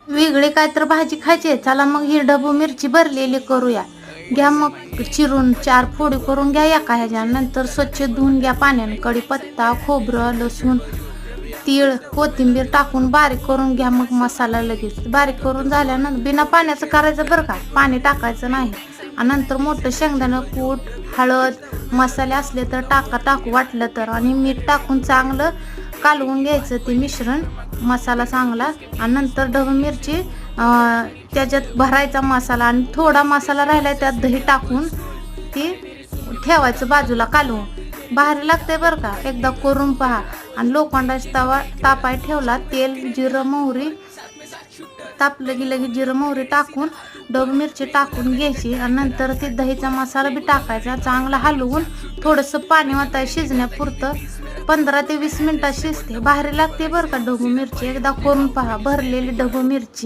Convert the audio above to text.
वेगळी काय तर भाजी खायची, चला मग ही ढबू मिरची भरलेली करूया. घ्या मग चिरून 4 फोडी करून घ्या एका ह्याच्या. नंतर स्वच्छ धुवून घ्या पाण्याने. कढीपत्ता, खोबरं, लसूण, तीळ, कोथिंबीर टाकून बारीक करून घ्या. मग मसाला लगेच बारीक करून झाल्यानंतर बिना पाण्याचं करायचं बरं का, पाणी टाकायचं नाही. आणि नंतर मोठं शेंगदाणं कूट, हळद, मसाले असले तर टाकू वाटलं तर, आणि मीठ टाकून चांगलं कालवून घ्यायचं ते मिश्रण, मसाला चांगला. आणि नंतर ढबू मिरची त्याच्यात भरायचा मसाला, आणि थोडा मसाला राहिला त्यात दही टाकून ती ठेवायचं बाजूला कालवून. भारी लागते बरं का, एकदा करून पहा. आणि लोखंडाचा तवा तापाय ठेवला, तेल, जिरं, मोहरी तापलं की लगेच जिरं मोहरी टाकून ढबू मिरची टाकून घ्यायची. आणि नंतर ते दहीचा मसाला बी टाकायचा, चांगला हलवून थोडंसं पाणी वाटायचं शिजण्यापुरतं. 15 ते 20 मिनिटात शिजते. भारी लागते बरं का ढबू मिरची, एकदा करून पहा भरलेली ढबू मिरची.